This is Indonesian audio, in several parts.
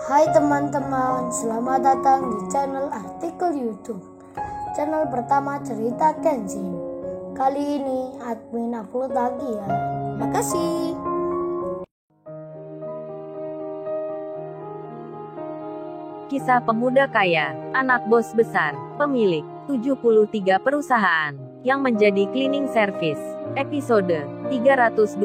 Hai teman-teman, selamat datang di channel artikel YouTube. Channel pertama cerita Kenshin. Kali ini admin upload lagi ya. Makasih. Kisah pemuda kaya, anak bos besar, pemilik 73 perusahaan, yang menjadi cleaning service. Episode 326.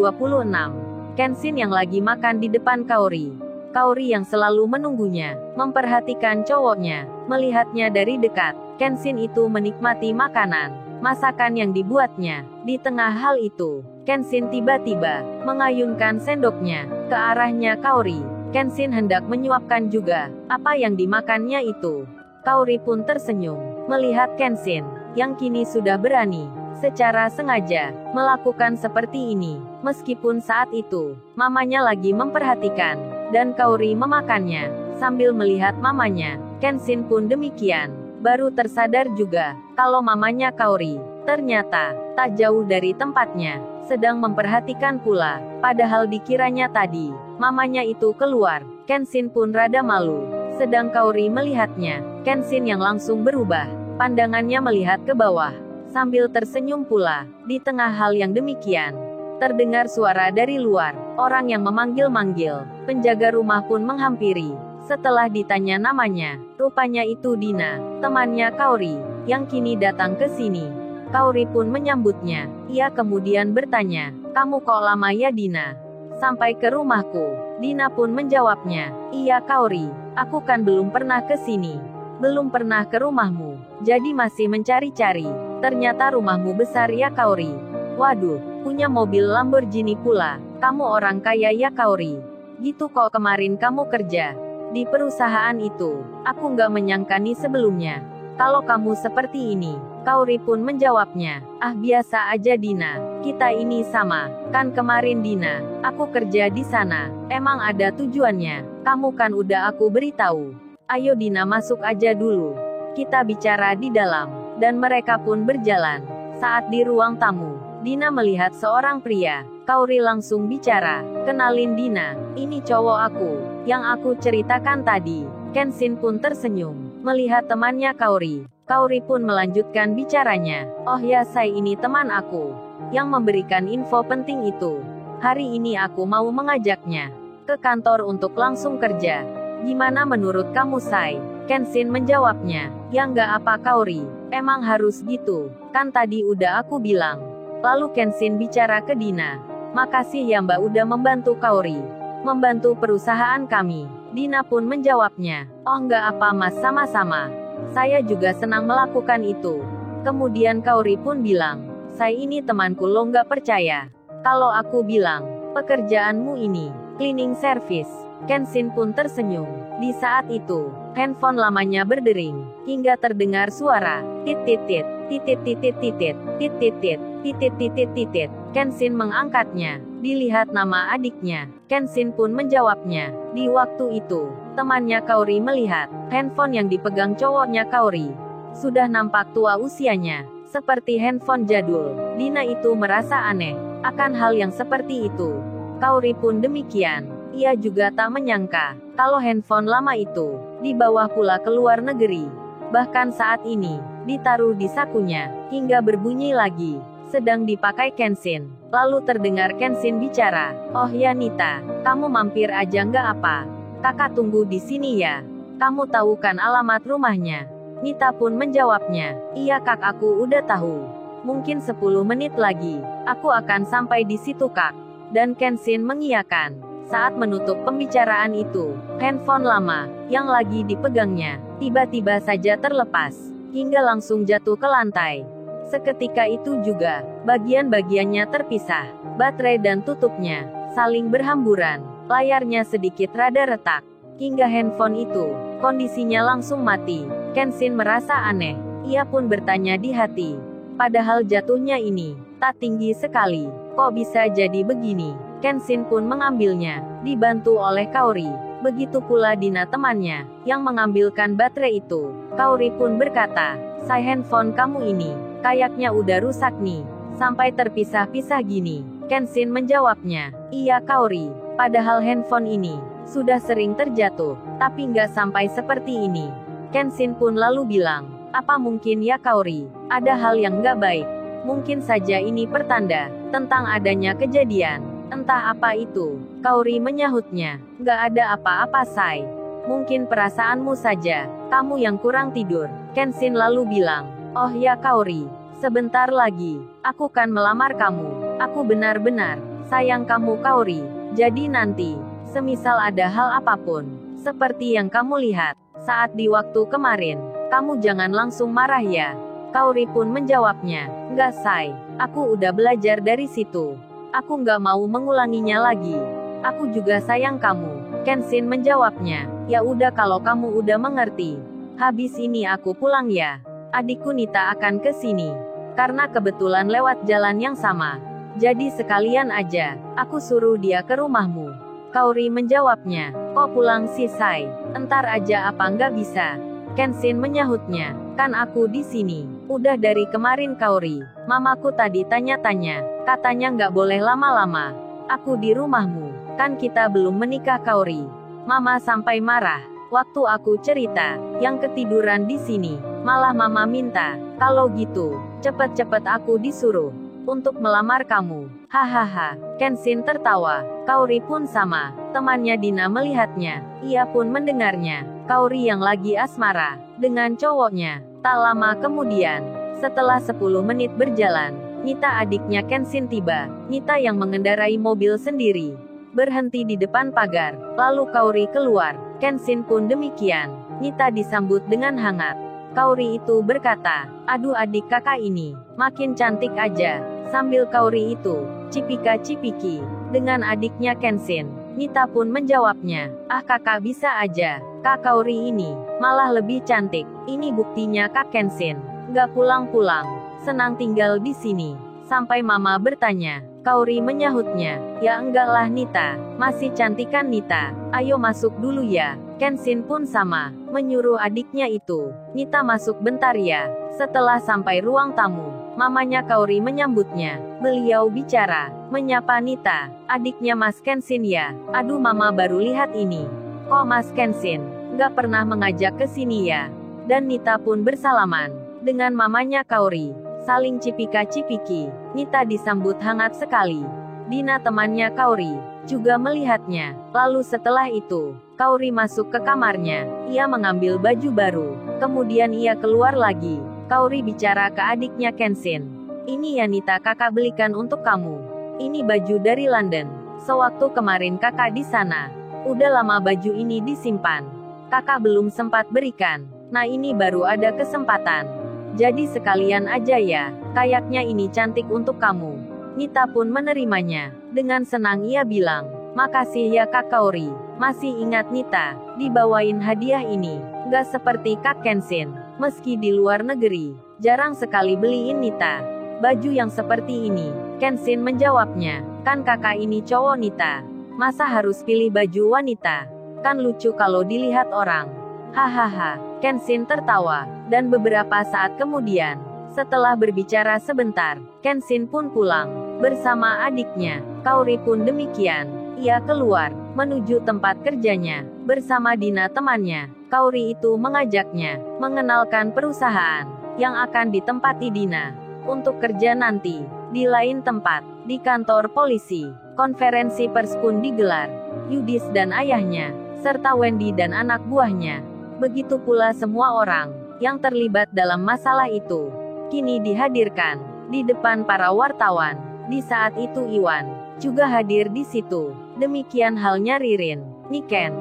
Kenshin yang lagi makan di depan Kaori. Kaori yang selalu menunggunya, memperhatikan cowoknya, melihatnya dari dekat. Kenshin itu menikmati makanan, masakan yang dibuatnya. Di tengah hal itu, Kenshin tiba-tiba mengayunkan sendoknya ke arahnya Kaori. Kenshin hendak menyuapkan juga apa yang dimakannya itu. Kaori pun tersenyum melihat Kenshin yang kini sudah berani secara sengaja melakukan seperti ini, meskipun saat itu mamanya lagi memperhatikan dan Kaori memakannya sambil melihat mamanya. Kenshin pun demikian, baru tersadar juga kalau mamanya Kaori ternyata tak jauh dari tempatnya, sedang memperhatikan pula, padahal dikiranya tadi mamanya itu keluar. Kenshin pun rada malu, sedang Kaori melihatnya. Kenshin yang langsung berubah pandangannya melihat ke bawah, sambil tersenyum pula. Di tengah hal yang demikian, terdengar suara dari luar, orang yang memanggil-manggil. Penjaga rumah pun menghampiri. Setelah ditanya namanya, rupanya itu Dina, temannya Kaori, yang kini datang ke sini. Kaori pun menyambutnya. Ia kemudian bertanya, "Kamu kok lama ya Dina? Sampai ke rumahku?" Dina pun menjawabnya, "Iya Kaori, aku kan belum pernah ke sini. Belum pernah ke rumahmu, jadi masih mencari-cari. Ternyata rumahmu besar ya Kaori. Waduh, punya mobil Lamborghini pula. Kamu orang kaya ya Kaori. Gitu kok kemarin kamu kerja di perusahaan itu. Aku nggak menyangka nih sebelumnya kalau kamu seperti ini." Kaori pun menjawabnya, "Ah biasa aja Dina, kita ini sama. Kan kemarin Dina, aku kerja di sana. Emang ada tujuannya. Kamu kan udah aku beritahu. Ayo Dina masuk aja dulu. Kita bicara di dalam." Dan mereka pun berjalan. Saat di ruang tamu, Dina melihat seorang pria. Kaori langsung bicara, "Kenalin Dina, ini cowok aku, yang aku ceritakan tadi." Kenshin pun tersenyum melihat temannya Kaori. Kaori pun melanjutkan bicaranya, "Oh ya Sai, ini teman aku yang memberikan info penting itu. Hari ini aku mau mengajaknya ke kantor untuk langsung kerja. Gimana menurut kamu Sai?" Kenshin menjawabnya, "Ya nggak apa Kaori, emang harus gitu, kan tadi udah aku bilang." Lalu Kenshin bicara ke Dina, "Makasih ya Mbak udah membantu Kaori, membantu perusahaan kami." Dina pun menjawabnya, "Oh nggak apa Mas, sama-sama. Saya juga senang melakukan itu." Kemudian Kaori pun bilang, "Saya ini temanku, lo nggak percaya kalau aku bilang pekerjaanmu ini cleaning service?" Kenshin pun tersenyum. Di saat itu, handphone lamanya berdering, hingga terdengar suara tit-tit-tit, tit-tit-tit-tit, tit-tit-tit, tit-tit-tit-tit. Kenshin mengangkatnya. Dilihat nama adiknya, Kenshin pun menjawabnya. Di waktu itu, temannya Kaori melihat handphone yang dipegang cowoknya Kaori. Sudah nampak tua usianya, seperti handphone jadul. Dina itu merasa aneh akan hal yang seperti itu. Kaori pun demikian. Ia juga tak menyangka kalau handphone lama itu dibawa pula ke luar negeri. Bahkan saat ini, ditaruh di sakunya, hingga berbunyi lagi, sedang dipakai Kenshin. Lalu terdengar Kenshin bicara, "Oh ya Nita, kamu mampir aja nggak apa? Kakak tunggu di sini ya. Kamu tahu kan alamat rumahnya?" Nita pun menjawabnya, "Iya kak, aku udah tahu. Mungkin 10 menit lagi, aku akan sampai di situ kak." Dan Kenshin mengiyakan. Saat menutup pembicaraan itu, handphone lama yang lagi dipegangnya tiba-tiba saja terlepas, hingga langsung jatuh ke lantai. Seketika itu juga, bagian-bagiannya terpisah. Baterai dan tutupnya saling berhamburan. Layarnya sedikit rada retak, hingga handphone itu kondisinya langsung mati. Kenshin merasa aneh. Ia pun bertanya di hati, padahal jatuhnya ini tak tinggi sekali, kok bisa jadi begini? Kenshin pun mengambilnya, dibantu oleh Kaori. Begitu pula Dina temannya, yang mengambilkan baterai itu. Kaori pun berkata, "Say, handphone kamu ini kayaknya udah rusak nih, sampai terpisah-pisah gini." Kenshin menjawabnya, "Iya Kaori, padahal handphone ini Sudah sering terjatuh, tapi nggak sampai seperti ini. Kenshin pun lalu bilang, apa mungkin ya Kaori, ada hal yang nggak baik. Mungkin saja ini pertanda tentang adanya kejadian. Entah apa itu. Kaori menyahutnya. Nggak ada apa-apa Sai. Mungkin perasaanmu saja. Kamu yang kurang tidur. Kenshin lalu bilang, oh ya Kaori, sebentar lagi, aku kan melamar kamu. Aku benar-benar sayang kamu Kaori. Jadi nanti, semisal ada hal apapun, seperti yang kamu lihat saat di waktu kemarin, kamu jangan langsung marah ya. Kaori pun menjawabnya, nggak Sai, aku udah belajar dari situ. Aku nggak mau mengulanginya lagi. Aku juga sayang kamu. Kenshin menjawabnya, ya udah kalau kamu udah mengerti. Habis ini aku pulang ya. Adikku Nita akan ke sini. Karena kebetulan lewat jalan yang sama. Jadi sekalian aja, aku suruh dia ke rumahmu. Kaori menjawabnya, kok pulang sih Sai? Entar aja apa nggak bisa? Kenshin menyahutnya, kan aku di sini. Udah dari kemarin Kaori. Mamaku tadi tanya-tanya, katanya nggak boleh lama-lama. Aku di rumahmu, kan kita belum menikah Kaori. Mama sampai marah. Waktu aku cerita, yang ketiduran di sini, malah mama minta, kalau gitu, cepet-cepet aku disuruh untuk melamar kamu. Hahaha. Kenshin tertawa. Kaori pun sama. Temannya Dina melihatnya. Ia pun mendengarnya. Kaori yang lagi asmara dengan cowoknya. Tak lama kemudian, setelah 10 menit berjalan, Nita adiknya Kenshin tiba. Nita yang mengendarai mobil sendiri berhenti di depan pagar. Lalu Kaori keluar. Kenshin pun demikian. Nita disambut dengan hangat. Kaori itu berkata, aduh adik kakak ini, makin cantik aja. Sambil Kaori itu, cipika-cipiki, dengan adiknya Kenshin. Nita pun menjawabnya, ah kakak bisa aja. Kak Kaori ini, malah lebih cantik. Ini buktinya Kak Kenshin. Gak pulang-pulang, senang tinggal di sini. Sampai mama bertanya, Kaori menyahutnya, ya enggak lah Nita, masih cantik kan Nita. Ayo masuk dulu ya. Kenshin pun sama, menyuruh adiknya itu. Nita masuk bentar ya. Setelah sampai ruang tamu, mamanya Kaori menyambutnya. Beliau bicara, menyapa Nita, adiknya Mas Kenshin ya. Aduh mama baru lihat ini. Kok Mas Kenshin, gak pernah mengajak ke sini ya? Dan Nita pun bersalaman dengan mamanya Kaori. Saling cipika-cipiki. Nita disambut hangat sekali. Dina temannya Kaori juga melihatnya. Lalu setelah itu, Kaori masuk ke kamarnya. Ia mengambil baju baru. Kemudian ia keluar lagi. Kaori bicara ke adiknya Kenshin. Ini ya Nita kakak belikan untuk kamu. Ini baju dari London. Sewaktu kemarin kakak di sana, udah lama baju ini disimpan. Kakak belum sempat berikan. Nah ini baru ada kesempatan. Jadi sekalian aja ya, kayaknya ini cantik untuk kamu. Nita pun menerimanya. Dengan senang ia bilang, makasih ya Kak Kaori. Masih ingat Nita, dibawain hadiah ini. Gak seperti Kak Kenshin. Meski di luar negeri, jarang sekali beliin Nita baju yang seperti ini. Kenshin menjawabnya, kan kakak ini cowok Nita. Masa harus pilih baju wanita? Kan lucu kalau dilihat orang. Hahaha. Kenshin tertawa. Dan beberapa saat kemudian, setelah berbicara sebentar, Kenshin pun pulang bersama adiknya. Kaori pun demikian. Ia keluar menuju tempat kerjanya bersama Dina temannya. Kaori itu mengajaknya mengenalkan perusahaan yang akan ditempati Dina untuk kerja nanti di lain tempat, di kantor polisi. Konferensi pers pun digelar. Yudis dan ayahnya, serta Wendy dan anak buahnya. Begitu pula semua orang yang terlibat dalam masalah itu, kini dihadirkan di depan para wartawan. Di saat itu Iwan juga hadir di situ. Demikian halnya Ririn, Niken,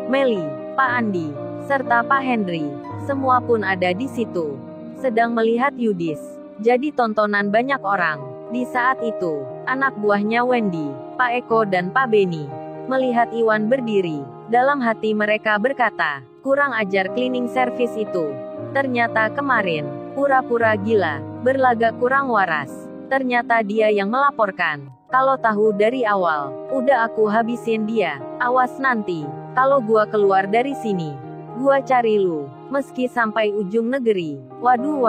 Meli, Pak Andi, serta Pak Henry. Semua pun ada di situ, sedang melihat Yudis. Jadi tontonan banyak orang. Di saat itu, anak buahnya Wendy, Pak Eko dan Pak Beni, melihat Iwan berdiri. Dalam hati mereka berkata, kurang ajar cleaning service itu. Ternyata kemarin, pura-pura gila, berlagak kurang waras. Ternyata dia yang melaporkan. Kalau tahu dari awal, udah aku habisin dia. Awas nanti, kalau gua keluar dari sini, gua cari lu, meski sampai ujung negeri. Waduh,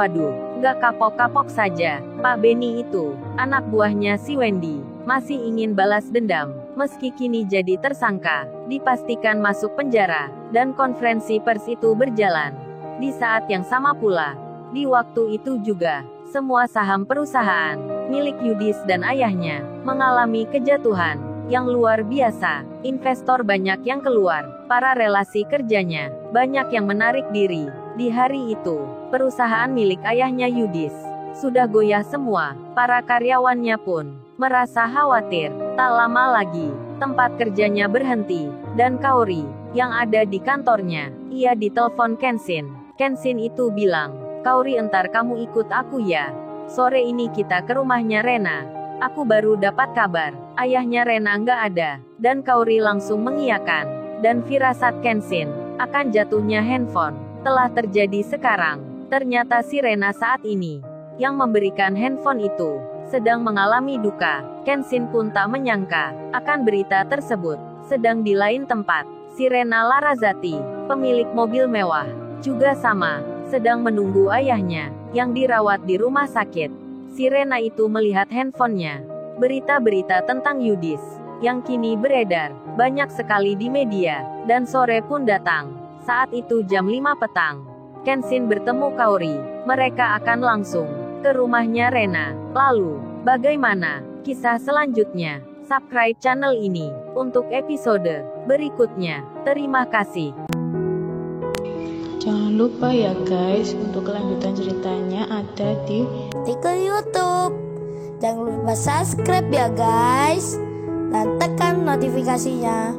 gak kapok-kapok saja. Pak Beni itu, anak buahnya si Wendy, masih ingin balas dendam, meski kini jadi tersangka. dipastikan masuk penjara, dan konferensi pers itu berjalan. Di saat yang sama pula, di waktu itu juga, semua saham perusahaan milik Yudis dan ayahnya mengalami kejatuhan yang luar biasa. Investor banyak yang keluar, para relasi kerjanya banyak yang menarik diri. Di hari itu, perusahaan milik ayahnya Yudis sudah goyah semua. Para karyawannya pun merasa khawatir. Tak lama lagi, tempat kerjanya berhenti, dan Kaori yang ada di kantornya, ia ditelepon Kenshin. Kenshin itu bilang, "Kaori, entar kamu ikut aku ya. Sore ini kita ke rumahnya Rena. Aku baru dapat kabar, ayahnya Rena nggak ada." Dan Kaori langsung mengiyakan. Dan firasat Kenshin akan jatuhnya handphone telah terjadi sekarang. Ternyata si Rena saat ini yang memberikan handphone itu sedang mengalami duka. Kenshin pun tak menyangka akan berita tersebut. Sedang di lain tempat, si Rena Larrazati, pemilik mobil mewah, juga sama, sedang menunggu ayahnya yang dirawat di rumah sakit. Si Rena itu melihat handphonenya. Berita-berita tentang Yudis yang kini beredar banyak sekali di media, dan sore pun datang. Saat itu jam 5 petang. Kenshin bertemu Kaori. Mereka akan langsung ke rumahnya Rena. Lalu, bagaimana kisah selanjutnya? Subscribe channel ini untuk episode berikutnya. Terima kasih. Jangan lupa ya guys, untuk kelanjutan ceritanya ada di Artikel YouTube. Jangan lupa subscribe ya guys, dan tekan notifikasinya